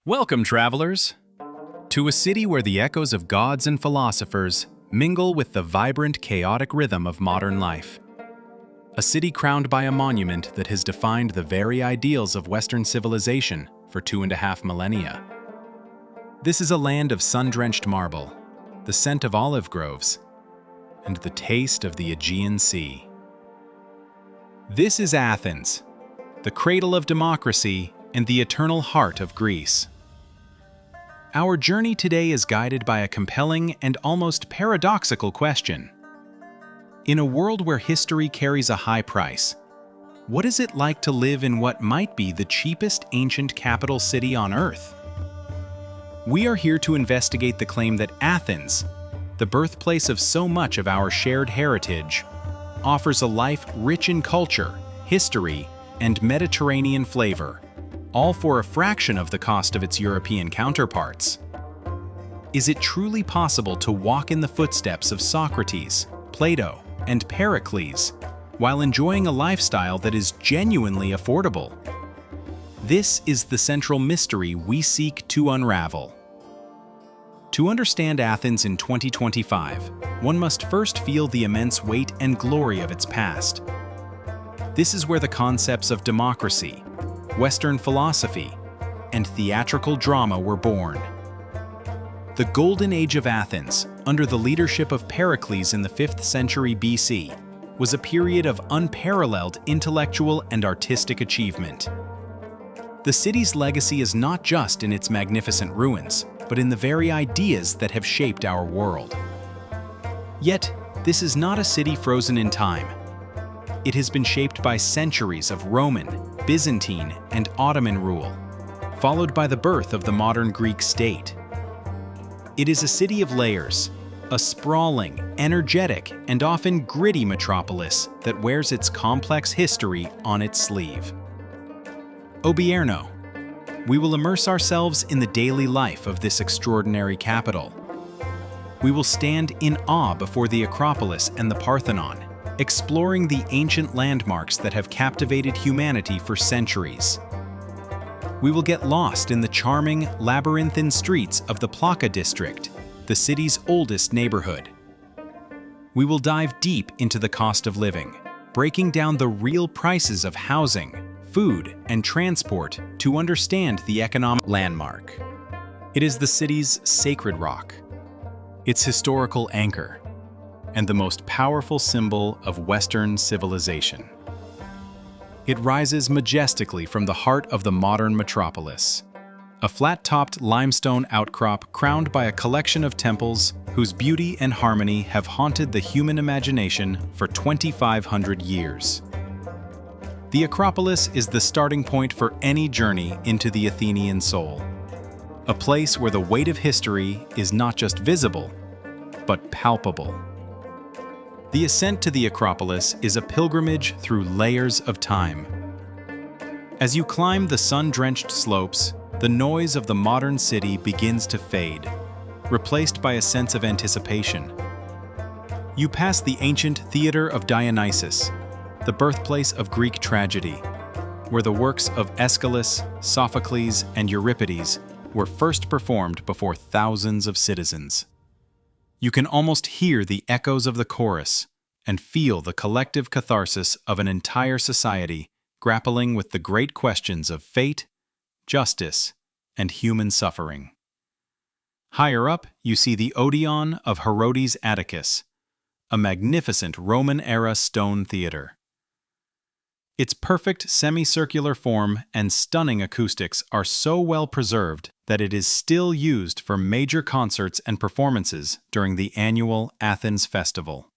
Welcome, travelers, to a city where the echoes of gods and philosophers mingle with the vibrant, chaotic rhythm of modern life. A city crowned by a monument that has defined the very ideals of Western civilization for 2.5 millennia. This is a land of sun-drenched marble, the scent of olive groves, and the taste of the Aegean Sea. This is Athens, the cradle of democracy and the eternal heart of Greece. Our journey today is guided by a compelling and almost paradoxical question. In a world where history carries a high price, what is it like to live in what might be the cheapest ancient capital city on Earth? We are here to investigate the claim that Athens, the birthplace of so much of our shared heritage, offers a life rich in culture, history, and Mediterranean flavor, all for a fraction of the cost of its European counterparts. Is it truly possible to walk in the footsteps of Socrates, Plato, and Pericles while enjoying a lifestyle that is genuinely affordable? This is the central mystery we seek to unravel. To understand Athens in 2025, one must first feel the immense weight and glory of its past. This is where the concepts of democracy, Western philosophy, and theatrical drama were born. The Golden Age of Athens, under the leadership of Pericles in the 5th century BC, was a period of unparalleled intellectual and artistic achievement. The city's legacy is not just in its magnificent ruins, but in the very ideas that have shaped our world. Yet, this is not a city frozen in time. It has been shaped by centuries of Roman, Byzantine, and Ottoman rule, followed by the birth of the modern Greek state. It is a city of layers, a sprawling, energetic, and often gritty metropolis that wears its complex history on its sleeve. Odierno, we will immerse ourselves in the daily life of this extraordinary capital. We will stand in awe before the Acropolis and the Parthenon, exploring the ancient landmarks that have captivated humanity for centuries. We will get lost in the charming, labyrinthine streets of the Plaka district, the city's oldest neighborhood. We will dive deep into the cost of living, breaking down the real prices of housing, food, and transport to understand the economic landmark. It is the city's sacred rock, its historical anchor, and the most powerful symbol of Western civilization. It rises majestically from the heart of the modern metropolis, a flat-topped limestone outcrop crowned by a collection of temples whose beauty and harmony have haunted the human imagination for 2,500 years. The Acropolis is the starting point for any journey into the Athenian soul, a place where the weight of history is not just visible, but palpable. The ascent to the Acropolis is a pilgrimage through layers of time. As you climb the sun-drenched slopes, the noise of the modern city begins to fade, replaced by a sense of anticipation. You pass the ancient Theater of Dionysus, the birthplace of Greek tragedy, where the works of Aeschylus, Sophocles, and Euripides were first performed before thousands of citizens. You can almost hear the echoes of the chorus and feel the collective catharsis of an entire society grappling with the great questions of fate, justice, and human suffering. Higher up, you see the Odeon of Herodes Atticus, a magnificent Roman-era stone theater. Its perfect semicircular form and stunning acoustics are so well preserved that it is still used for major concerts and performances during the annual Athens Festival,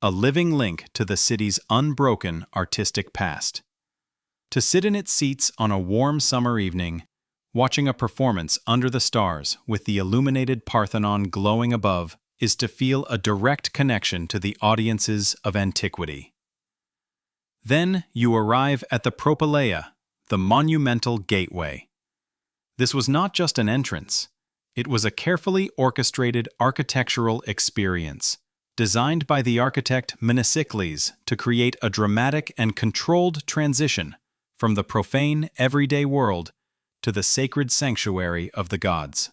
a living link to the city's unbroken artistic past. To sit in its seats on a warm summer evening, watching a performance under the stars with the illuminated Parthenon glowing above is to feel a direct connection to the audiences of antiquity. Then you arrive at the Propylaea, the monumental gateway. This was not just an entrance. It was a carefully orchestrated architectural experience, designed by the architect Menesicles to create a dramatic and controlled transition from the profane, everyday world to the sacred sanctuary of the gods.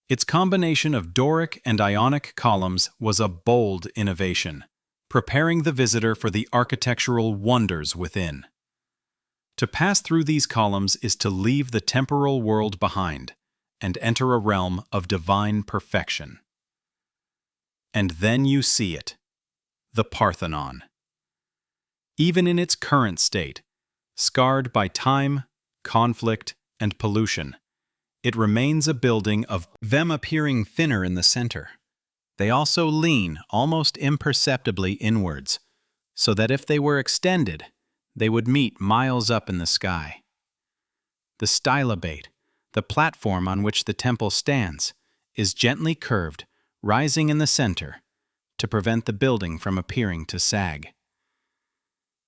Its combination of Doric and Ionic columns was a bold innovation, preparing the visitor for the architectural wonders within. To pass through these columns is to leave the temporal world behind and enter a realm of divine perfection. And then you see it, the Parthenon. Even in its current state, scarred by time, conflict, and pollution, it remains a building of them appearing thinner in the center. They also lean almost imperceptibly inwards, so that if they were extended, they would meet miles up in the sky. The stylobate, the platform on which the temple stands, is gently curved, rising in the center, to prevent the building from appearing to sag.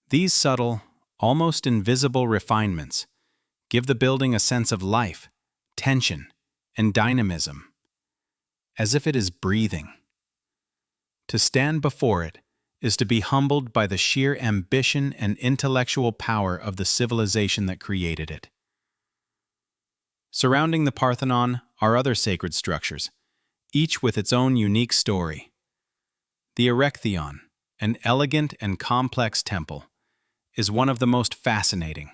These subtle, almost invisible refinements give the building a sense of life, tension, and dynamism, as if it is breathing. To stand before it is to be humbled by the sheer ambition and intellectual power of the civilization that created it. Surrounding the Parthenon are other sacred structures, each with its own unique story. The Erechtheion, an elegant and complex temple, is one of the most fascinating.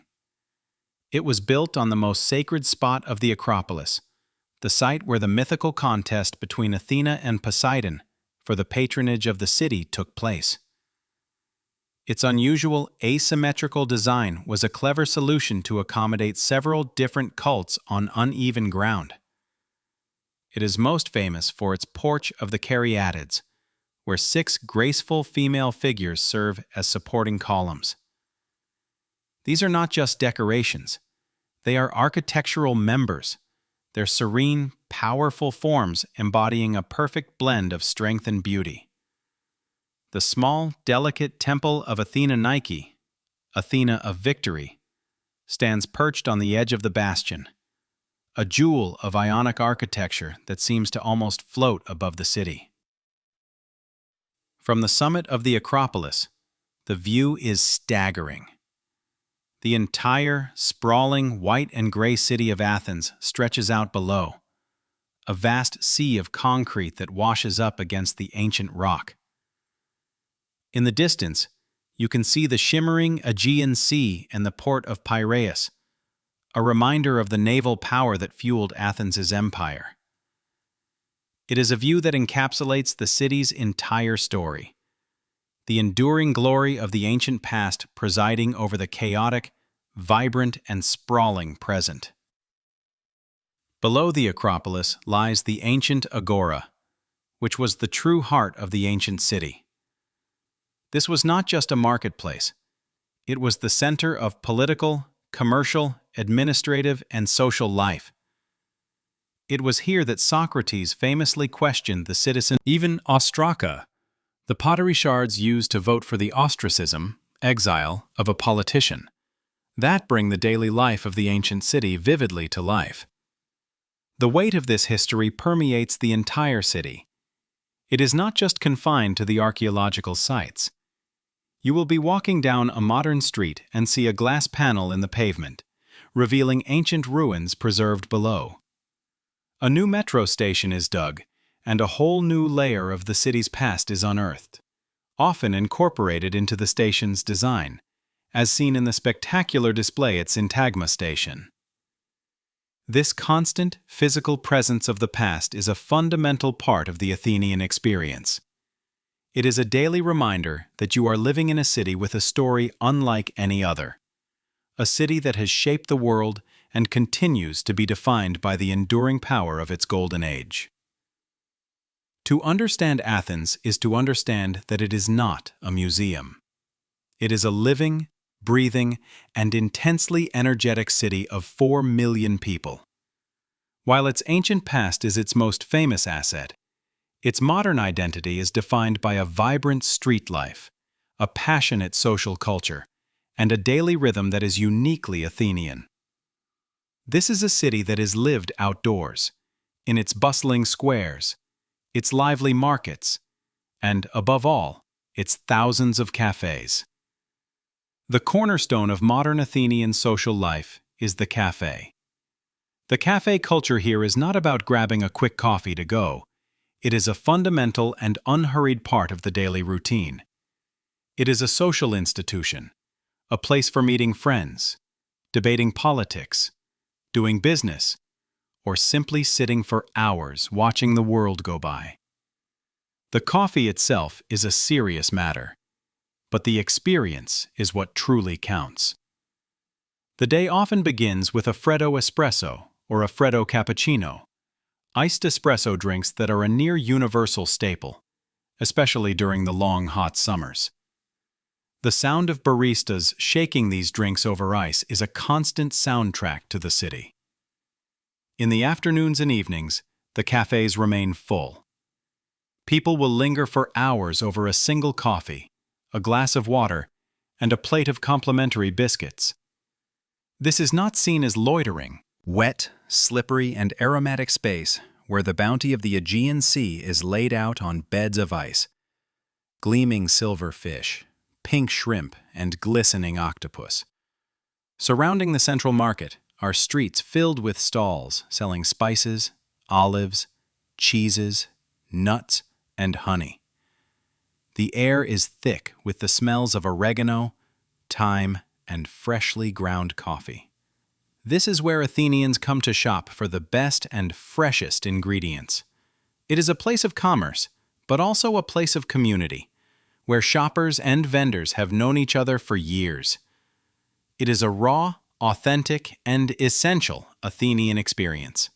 It was built on the most sacred spot of the Acropolis, the site where the mythical contest between Athena and Poseidon for the patronage of the city took place. Its unusual asymmetrical design was a clever solution to accommodate several different cults on uneven ground. It is most famous for its porch of the Caryatids, where 6 graceful female figures serve as supporting columns. These are not just decorations. They are architectural members, their serene, powerful forms embodying a perfect blend of strength and beauty. The small, delicate temple of Athena Nike, Athena of Victory, stands perched on the edge of the bastion, a jewel of Ionic architecture that seems to almost float above the city. From the summit of the Acropolis, the view is staggering. The entire, sprawling white and gray city of Athens stretches out below, a vast sea of concrete that washes up against the ancient rock. In the distance, you can see the shimmering Aegean Sea and the port of Piraeus, a reminder of the naval power that fueled Athens' empire. It is a view that encapsulates the city's entire story, the enduring glory of the ancient past presiding over the chaotic, vibrant, and sprawling present. Below the Acropolis lies the ancient Agora, which was the true heart of the ancient city. This was not just a marketplace. It was the center of political, commercial, administrative, and social life. It was here that Socrates famously questioned the citizens. Even ostraca, the pottery shards used to vote for the ostracism, exile, of a politician, that bring the daily life of the ancient city vividly to life. The weight of this history permeates the entire city. It is not just confined to the archaeological sites. You will be walking down a modern street and see a glass panel in the pavement, revealing ancient ruins preserved below. A new metro station is dug, and a whole new layer of the city's past is unearthed, often incorporated into the station's design, as seen in the spectacular display at Syntagma Station. This constant, physical presence of the past is a fundamental part of the Athenian experience. It is a daily reminder that you are living in a city with a story unlike any other, a city that has shaped the world and continues to be defined by the enduring power of its golden age. To understand Athens is to understand that it is not a museum. It is a living, breathing, and intensely energetic city of 4 million people. While its ancient past is its most famous asset, its modern identity is defined by a vibrant street life, a passionate social culture, and a daily rhythm that is uniquely Athenian. This is a city that is lived outdoors, in its bustling squares, its lively markets, and, above all, its thousands of cafes. The cornerstone of modern Athenian social life is the cafe. The cafe culture here is not about grabbing a quick coffee to go. It is a fundamental and unhurried part of the daily routine. It is a social institution, a place for meeting friends, debating politics, doing business, or simply sitting for hours watching the world go by. The coffee itself is a serious matter, but the experience is what truly counts. The day often begins with a freddo espresso or a freddo cappuccino, iced espresso drinks that are a near universal staple, especially during the long hot summers. The sound of baristas shaking these drinks over ice is a constant soundtrack to the city. In the afternoons and evenings, the cafes remain full. People will linger for hours over a single coffee, a glass of water, and a plate of complimentary biscuits. This is not seen as loitering. Wet, slippery, and aromatic space where the bounty of the Aegean Sea is laid out on beds of ice. Gleaming silver fish, pink shrimp, and glistening octopus. Surrounding the central market are streets filled with stalls selling spices, olives, cheeses, nuts, and honey. The air is thick with the smells of oregano, thyme, and freshly ground coffee. This is where Athenians come to shop for the best and freshest ingredients. It is a place of commerce, but also a place of community, where shoppers and vendors have known each other for years. It is a raw, authentic, and essential Athenian experience.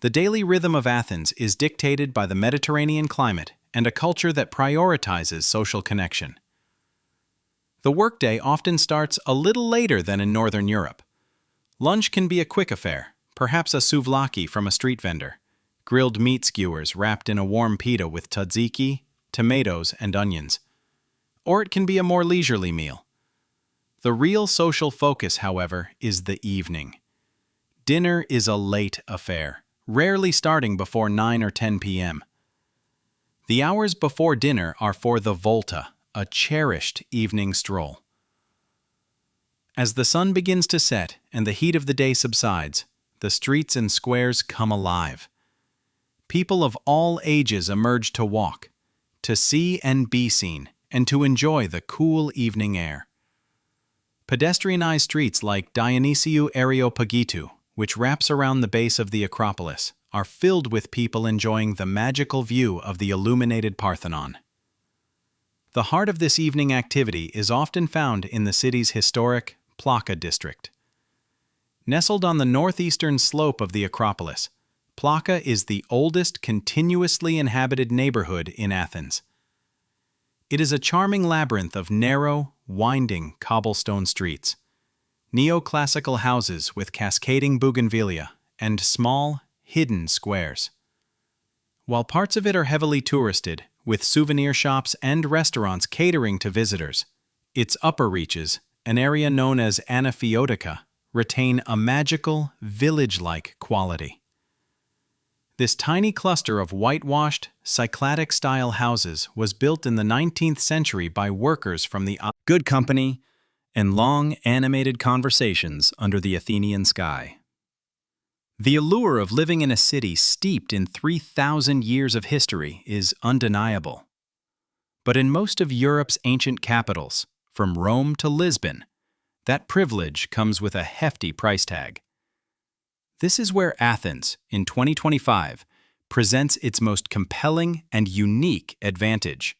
The daily rhythm of Athens is dictated by the Mediterranean climate and a culture that prioritizes social connection. The workday often starts a little later than in Northern Europe. Lunch can be a quick affair, perhaps a souvlaki from a street vendor, grilled meat skewers wrapped in a warm pita with tzatziki, tomatoes, and onions. Or it can be a more leisurely meal. The real social focus, however, is the evening. Dinner is a late affair, rarely starting before 9 or 10 p.m. The hours before dinner are for the volta, a cherished evening stroll. As the sun begins to set and the heat of the day subsides, the streets and squares come alive. People of all ages emerge to walk, to see and be seen, and to enjoy the cool evening air. Pedestrianized streets like Dionysiou Areopagitou, which wraps around the base of the Acropolis, are filled with people enjoying the magical view of the illuminated Parthenon. The heart of this evening activity is often found in the city's historic Plaka district. Nestled on the northeastern slope of the Acropolis, Plaka is the oldest continuously inhabited neighborhood in Athens. It is a charming labyrinth of narrow, winding cobblestone streets, neoclassical houses with cascading bougainvillea, and small, hidden squares. While parts of it are heavily touristed, with souvenir shops and restaurants catering to visitors, its upper reaches, an area known as Anaphiotica, retain a magical, village-like quality. This tiny cluster of whitewashed, Cycladic-style houses was built in the 19th century by workers from the good company and long, animated conversations under the Athenian sky. The allure of living in a city steeped in 3,000 years of history is undeniable. But in most of Europe's ancient capitals, from Rome to Lisbon, that privilege comes with a hefty price tag. This is where Athens, in 2025, presents its most compelling and unique advantage.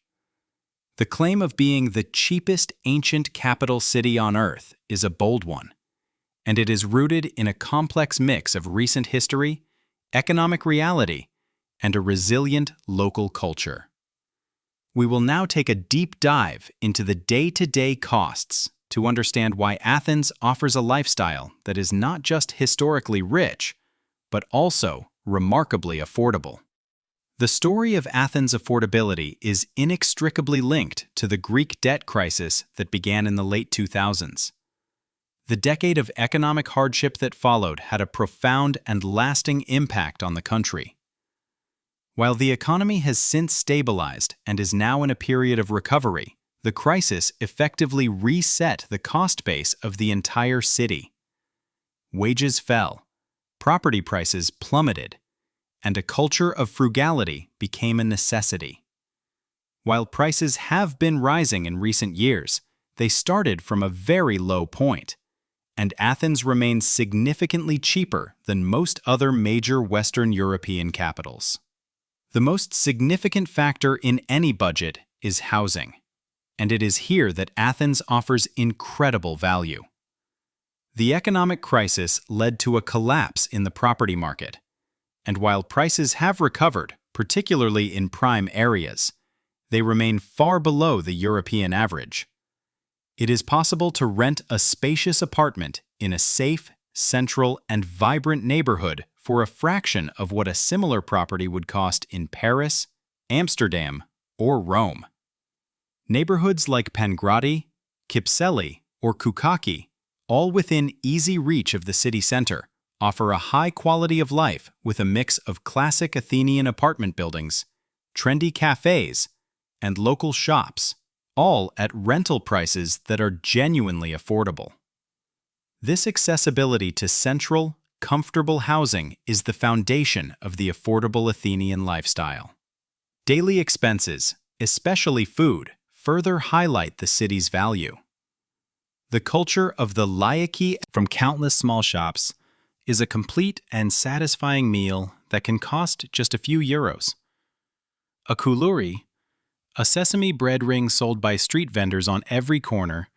The claim of being the cheapest ancient capital city on Earth is a bold one, and it is rooted in a complex mix of recent history, economic reality, and a resilient local culture. We will now take a deep dive into the day-to-day costs to understand why Athens offers a lifestyle that is not just historically rich, but also remarkably affordable. The story of Athens' affordability is inextricably linked to the Greek debt crisis that began in the late 2000s. The decade of economic hardship that followed had a profound and lasting impact on the country. While the economy has since stabilized and is now in a period of recovery, the crisis effectively reset the cost base of the entire city. Wages fell, property prices plummeted, and a culture of frugality became a necessity. While prices have been rising in recent years, they started from a very low point, and Athens remains significantly cheaper than most other major Western European capitals. The most significant factor in any budget is housing, and it is here that Athens offers incredible value. The economic crisis led to a collapse in the property market, and while prices have recovered, particularly in prime areas, they remain far below the European average. It is possible to rent a spacious apartment in a safe, central, and vibrant neighborhood for a fraction of what a similar property would cost in Paris, Amsterdam, or Rome. Neighborhoods like Pangrati, Kypseli, or Koukaki, all within easy reach of the city center, offer a high quality of life with a mix of classic Athenian apartment buildings, trendy cafes, and local shops, all at rental prices that are genuinely affordable. This accessibility to central, comfortable housing is the foundation of the affordable Athenian lifestyle. Daily expenses, especially food, further highlight the city's value. The culture of the laiki from countless small shops is a complete and satisfying meal that can cost just a few euros. A koulouri, a sesame bread ring sold by street vendors on every corner,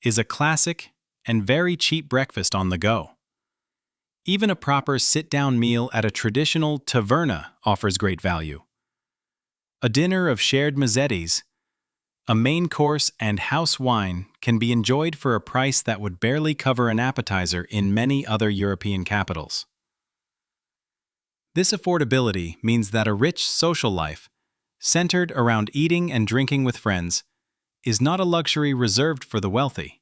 is a classic and very cheap breakfast on the go. Even a proper sit-down meal at a traditional taverna offers great value. A dinner of shared mezzetes, a main course, and house wine can be enjoyed for a price that would barely cover an appetizer in many other European capitals. This affordability means that a rich social life, centered around eating and drinking with friends, is not a luxury reserved for the wealthy.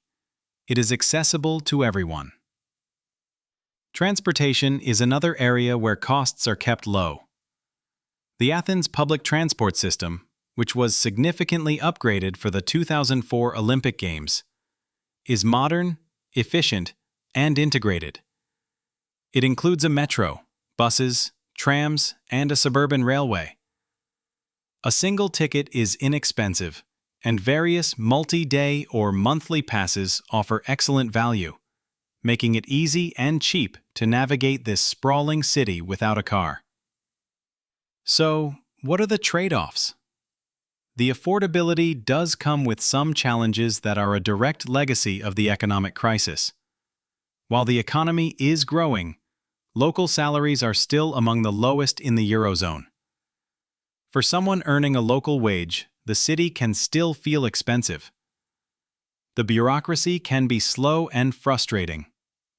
It is accessible to everyone. Transportation is another area where costs are kept low. The Athens public transport system, which was significantly upgraded for the 2004 Olympic Games, is modern, efficient, and integrated. It includes a metro, buses, trams, and a suburban railway. A single ticket is inexpensive, and various multi-day or monthly passes offer excellent value, making it easy and cheap to navigate this sprawling city without a car. So, what are the trade-offs? The affordability does come with some challenges that are a direct legacy of the economic crisis. While the economy is growing, local salaries are still among the lowest in the Eurozone. For someone earning a local wage, the city can still feel expensive. The bureaucracy can be slow and frustrating,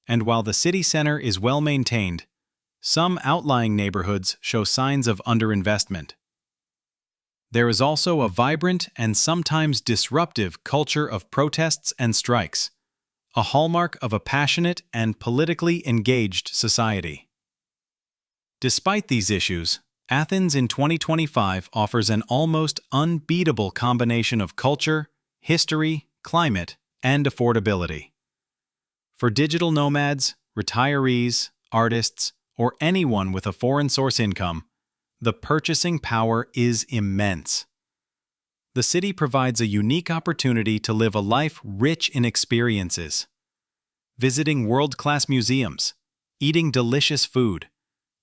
and while the city center is well maintained, some outlying neighborhoods show signs of underinvestment. There is also a vibrant and sometimes disruptive culture of protests and strikes, a hallmark of a passionate and politically engaged society. Despite these issues, Athens in 2025 offers an almost unbeatable combination of culture, history, climate, and affordability. For digital nomads, retirees, artists, or anyone with a foreign source income, the purchasing power is immense. The city provides a unique opportunity to live a life rich in experiences. Visiting world-class museums, eating delicious food,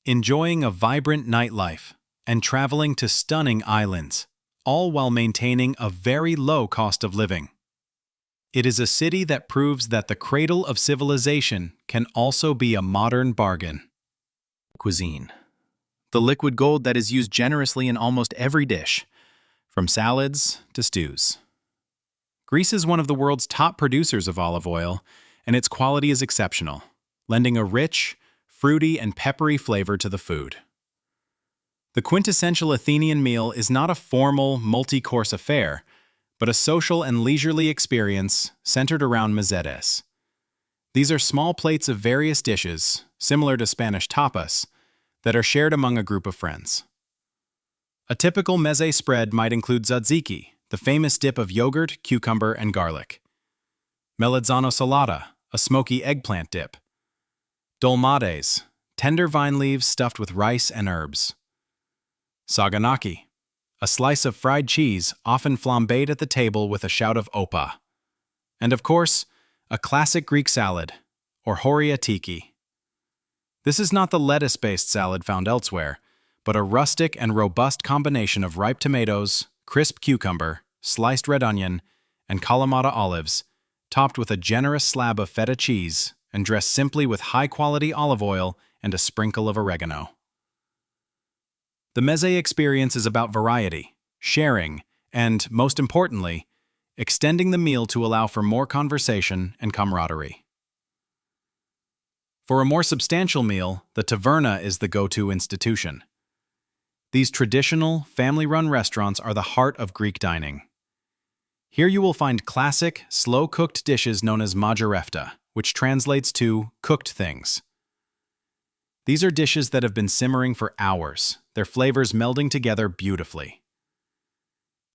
enjoying a vibrant nightlife, and traveling to stunning islands, all while maintaining a very low cost of living. It is a city that proves that the cradle of civilization can also be a modern bargain. Cuisine. The liquid gold that is used generously in almost every dish, from salads to stews. Greece is one of the world's top producers of olive oil, and its quality is exceptional, lending a rich, fruity, and peppery flavor to the food. The quintessential Athenian meal is not a formal, multi-course affair, but a social and leisurely experience centered around mezzetes. These are small plates of various dishes, similar to Spanish tapas, that are shared among a group of friends. A typical meze spread might include tzatziki, the famous dip of yogurt, cucumber, and garlic. Melanzano salata, a smoky eggplant dip. Dolmades, tender vine leaves stuffed with rice and herbs. Saganaki, a slice of fried cheese often flambéed at the table with a shout of opa. And of course, a classic Greek salad, or horia tiki. This is not the lettuce-based salad found elsewhere, but a rustic and robust combination of ripe tomatoes, crisp cucumber, sliced red onion, and Kalamata olives, topped with a generous slab of feta cheese and dressed simply with high-quality olive oil and a sprinkle of oregano. The meze experience is about variety, sharing, and, most importantly, extending the meal to allow for more conversation and camaraderie. For a more substantial meal, the taverna is the go-to institution. These traditional, family-run restaurants are the heart of Greek dining. Here you will find classic, slow-cooked dishes known as magirefta, which translates to cooked things. These are dishes that have been simmering for hours, their flavors melding together beautifully.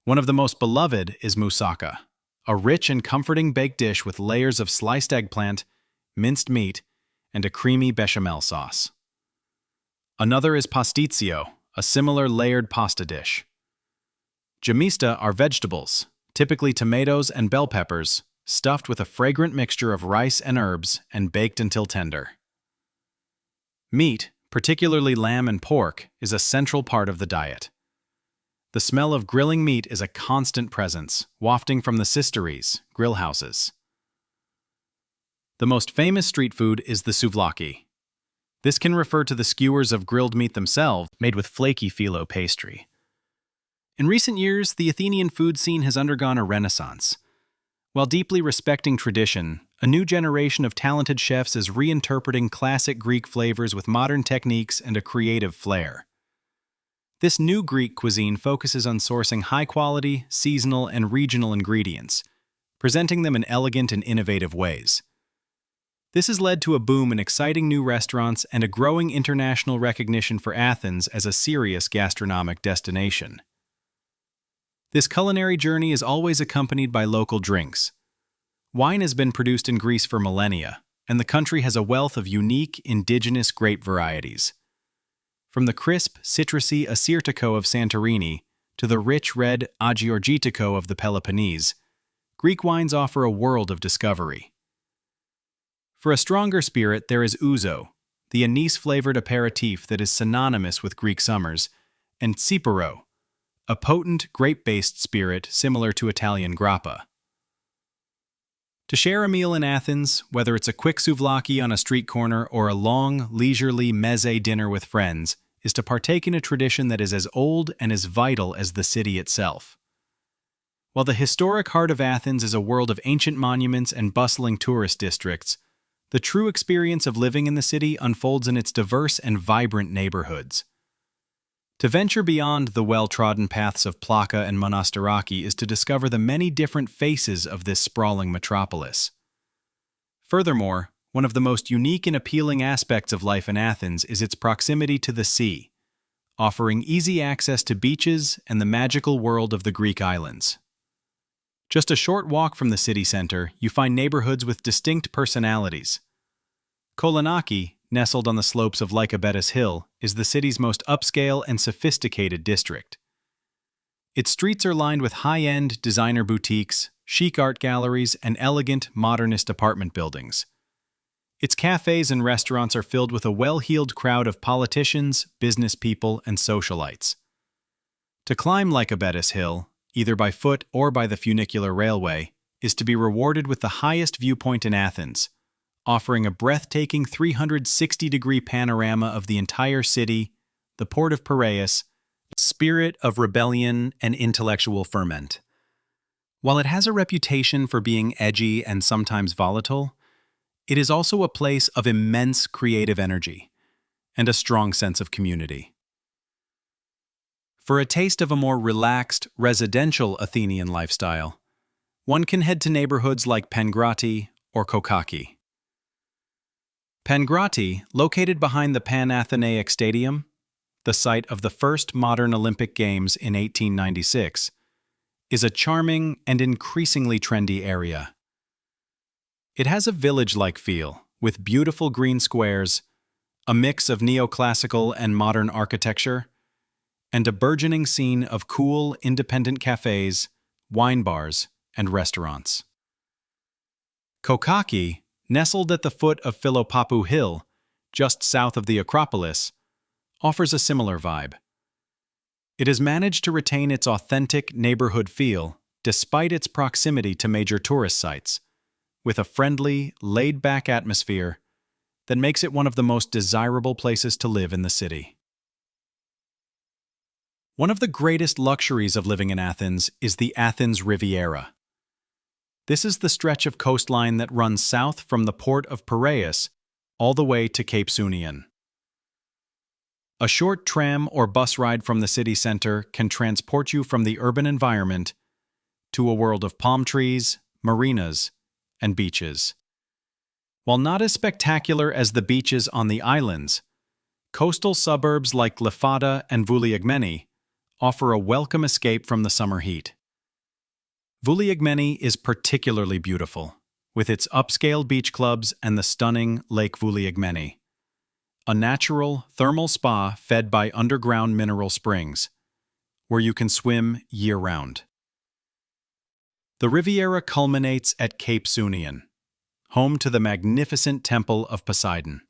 One of the most beloved is moussaka, a rich and comforting baked dish with layers of sliced eggplant, minced meat, and a creamy bechamel sauce. Another is pastizio, a similar layered pasta dish. Gemista are vegetables, typically tomatoes and bell peppers, stuffed with a fragrant mixture of rice and herbs and baked until tender. Meat, particularly lamb and pork, is a central part of the diet. The smell of grilling meat is a constant presence, wafting from the sisteries, grill houses. The most famous street food is the souvlaki. This can refer to the skewers of grilled meat themselves, made with flaky phyllo pastry. In recent years, the Athenian food scene has undergone a renaissance. While deeply respecting tradition, a new generation of talented chefs is reinterpreting classic Greek flavors with modern techniques and a creative flair. This new Greek cuisine focuses on sourcing high-quality, seasonal, and regional ingredients, presenting them in elegant and innovative ways. This has led to a boom in exciting new restaurants and a growing international recognition for Athens as a serious gastronomic destination. This culinary journey is always accompanied by local drinks. Wine has been produced in Greece for millennia, and the country has a wealth of unique, indigenous grape varieties. From the crisp, citrusy Assyrtiko of Santorini to the rich red Agiorgitiko of the Peloponnese, Greek wines offer a world of discovery. For a stronger spirit, there is ouzo, the anise-flavored aperitif that is synonymous with Greek summers, and tsiporo, a potent grape-based spirit similar to Italian grappa. To share a meal in Athens, whether it's a quick souvlaki on a street corner or a long, leisurely meze dinner with friends, is to partake in a tradition that is as old and as vital as the city itself. While the historic heart of Athens is a world of ancient monuments and bustling tourist districts, the true experience of living in the city unfolds in its diverse and vibrant neighborhoods. To venture beyond the well-trodden paths of Plaka and Monastiraki is to discover the many different faces of this sprawling metropolis. Furthermore, one of the most unique and appealing aspects of life in Athens is its proximity to the sea, offering easy access to beaches and the magical world of the Greek islands. Just a short walk from the city center, you find neighborhoods with distinct personalities. Kolonaki, nestled on the slopes of Lycabettus Hill, is the city's most upscale and sophisticated district. Its streets are lined with high-end designer boutiques, chic art galleries, and elegant, modernist apartment buildings. Its cafes and restaurants are filled with a well-heeled crowd of politicians, business people, and socialites. To climb Lycabettus Hill, either by foot or by the funicular railway, is to be rewarded with the highest viewpoint in Athens, offering a breathtaking 360-degree panorama of the entire city, the port of Piraeus, spirit of rebellion and intellectual ferment. While it has a reputation for being edgy and sometimes volatile, it is also a place of immense creative energy and a strong sense of community. For a taste of a more relaxed, residential Athenian lifestyle, one can head to neighborhoods like Pangrati or Kokaki. Pangrati, located behind the Panathenaic Stadium, the site of the first modern Olympic Games in 1896, is a charming and increasingly trendy area. It has a village-like feel, with beautiful green squares, a mix of neoclassical and modern architecture, and a burgeoning scene of cool, independent cafes, wine bars, and restaurants. Kokaki, nestled at the foot of Philopappou Hill, just south of the Acropolis, offers a similar vibe. It has managed to retain its authentic neighborhood feel despite its proximity to major tourist sites, with a friendly, laid-back atmosphere that makes it one of the most desirable places to live in the city. One of the greatest luxuries of living in Athens is the Athens Riviera. This is the stretch of coastline that runs south from the port of Piraeus all the way to Cape Sunion. A short tram or bus ride from the city center can transport you from the urban environment to a world of palm trees, marinas, and beaches. While not as spectacular as the beaches on the islands, coastal suburbs like Glyfada and Vouliagmeni offer a welcome escape from the summer heat. Vouliagmeni is particularly beautiful, with its upscale beach clubs and the stunning Lake Vouliagmeni, a natural thermal spa fed by underground mineral springs, where you can swim year-round. The Riviera culminates at Cape Sunion, home to the magnificent Temple of Poseidon.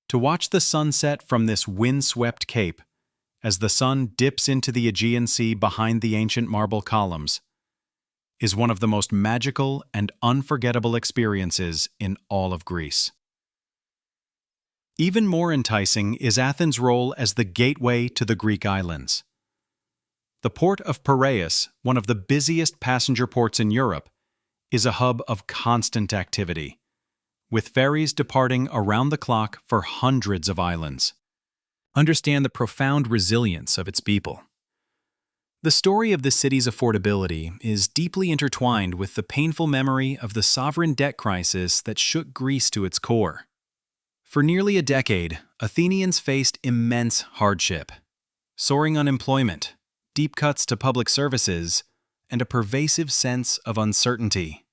To watch the sunset from this wind-swept cape, as the sun dips into the Aegean Sea behind the ancient marble columns, is one of the most magical and unforgettable experiences in all of Greece. Even more enticing is Athens' role as the gateway to the Greek islands. The port of Piraeus, one of the busiest passenger ports in Europe, is a hub of constant activity, with ferries departing around the clock for hundreds of islands. Understand the profound resilience of its people. The story of the city's affordability is deeply intertwined with the painful memory of the sovereign debt crisis that shook Greece to its core. For nearly a decade, Athenians faced immense hardship, soaring unemployment, deep cuts to public services, and a pervasive sense of uncertainty.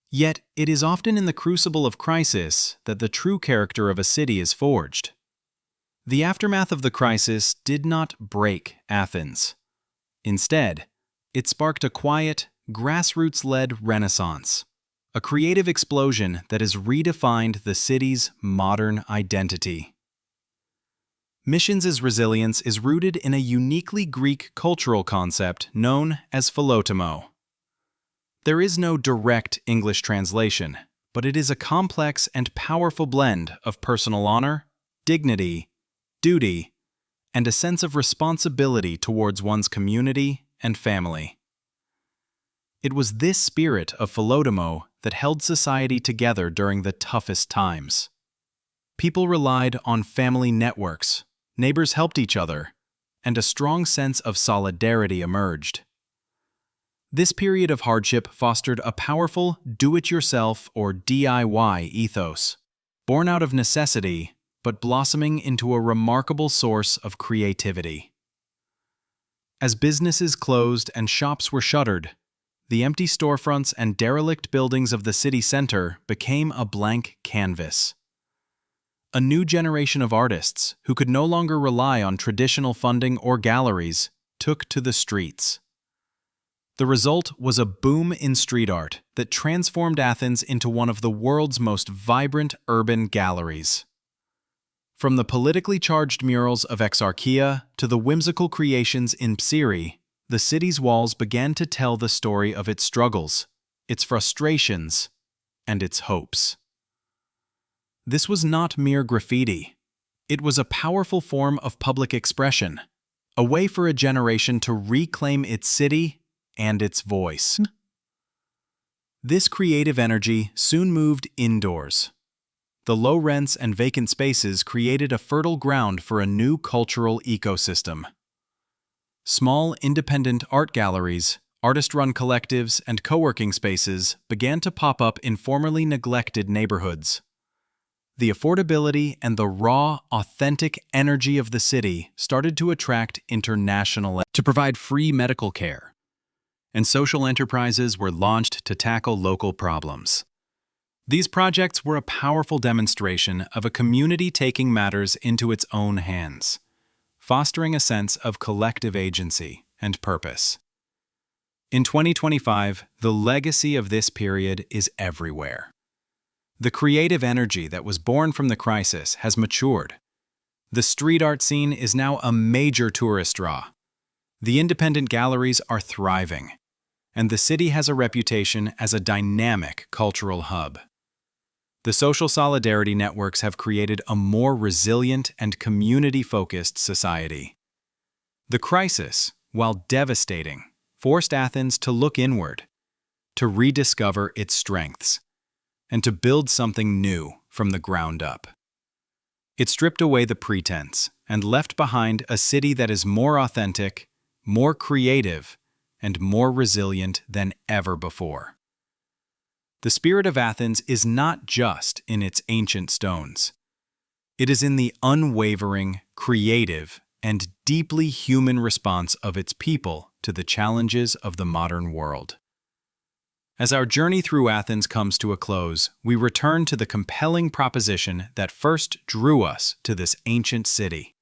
Yet, it is often in the crucible of crisis that the true character of a city is forged. The aftermath of the crisis did not break Athens. Instead, it sparked a quiet, grassroots-led renaissance, a creative explosion that has redefined the city's modern identity. Mysians' resilience is rooted in a uniquely Greek cultural concept known as philotimo. There is no direct English translation, but it is a complex and powerful blend of personal honor, dignity, duty, and a sense of responsibility towards one's community and family. It was this spirit of philotimo that held society together during the toughest times. People relied on family networks, neighbors helped each other, and a strong sense of solidarity emerged. This period of hardship fostered a powerful do-it-yourself or DIY ethos, born out of necessity but blossoming into a remarkable source of creativity. As businesses closed and shops were shuttered, the empty storefronts and derelict buildings of the city center became a blank canvas. A new generation of artists, who could no longer rely on traditional funding or galleries, took to the streets. The result was a boom in street art that transformed Athens into one of the world's most vibrant urban galleries. From the politically charged murals of Exarchia to the whimsical creations in Psyre, the city's walls began to tell the story of its struggles, its frustrations, and its hopes. This was not mere graffiti. It was a powerful form of public expression, a way for a generation to reclaim its city and its voice. This creative energy soon moved indoors. The low rents and vacant spaces created a fertile ground for a new cultural ecosystem. Small, independent art galleries, artist-run collectives, and co-working spaces began to pop up in formerly neglected neighborhoods. The affordability and the raw, authentic energy of the city started to attract international to provide free medical care, and social enterprises were launched to tackle local problems. These projects were a powerful demonstration of a community taking matters into its own hands, fostering a sense of collective agency and purpose. In 2025, the legacy of this period is everywhere. The creative energy that was born from the crisis has matured. The street art scene is now a major tourist draw. The independent galleries are thriving, and the city has a reputation as a dynamic cultural hub. The social solidarity networks have created a more resilient and community-focused society. The crisis, while devastating, forced Athens to look inward, to rediscover its strengths, and to build something new from the ground up. It stripped away the pretense and left behind a city that is more authentic, more creative, and more resilient than ever before. The spirit of Athens is not just in its ancient stones. It is in the unwavering, creative, and deeply human response of its people to the challenges of the modern world. As our journey through Athens comes to a close, we return to the compelling proposition that first drew us to this ancient city.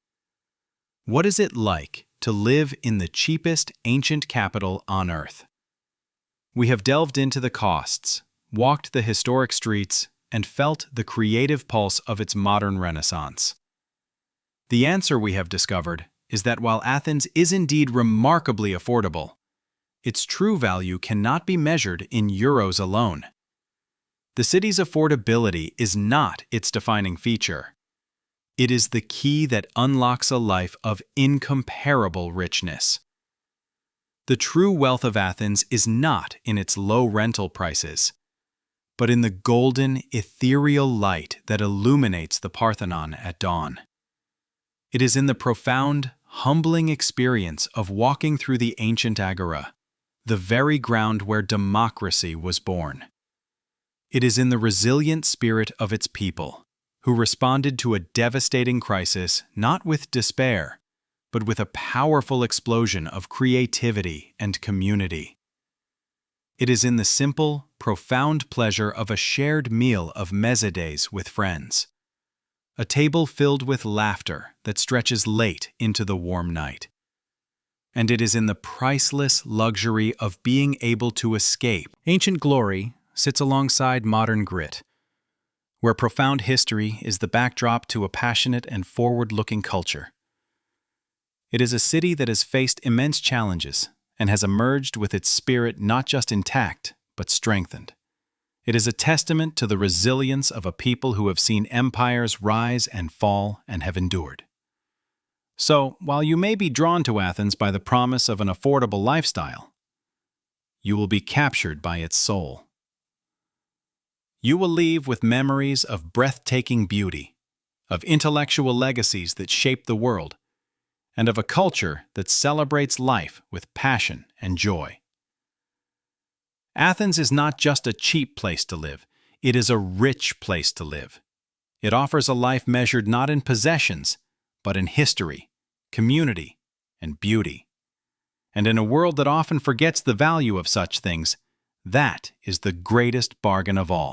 What is it like to live in the cheapest ancient capital on Earth? We have delved into the costs, walked the historic streets, and felt the creative pulse of its modern renaissance. The answer we have discovered is that while Athens is indeed remarkably affordable, its true value cannot be measured in euros alone. The city's affordability is not its defining feature. It is the key that unlocks a life of incomparable richness. The true wealth of Athens is not in its low rental prices, but in the golden, ethereal light that illuminates the Parthenon at dawn. It is in the profound, humbling experience of walking through the ancient agora, the very ground where democracy was born. It is in the resilient spirit of its people, who responded to a devastating crisis not with despair, but with a powerful explosion of creativity and community. It is in the simple, profound pleasure of a shared meal of mezzodays with friends, a table filled with laughter that stretches late into the warm night. And it is in the priceless luxury of being able to escape. Ancient glory sits alongside modern grit, where profound history is the backdrop to a passionate and forward-looking culture. It is a city that has faced immense challenges and has emerged with its spirit not just intact, but strengthened. It is a testament to the resilience of a people who have seen empires rise and fall and have endured. So, while you may be drawn to Athens by the promise of an affordable lifestyle, you will be captured by its soul. You will leave with memories of breathtaking beauty, of intellectual legacies that shape the world, and of a culture that celebrates life with passion and joy. Athens is not just a cheap place to live, it is a rich place to live. It offers a life measured not in possessions, but in history, community, and beauty. And in a world that often forgets the value of such things, that is the greatest bargain of all.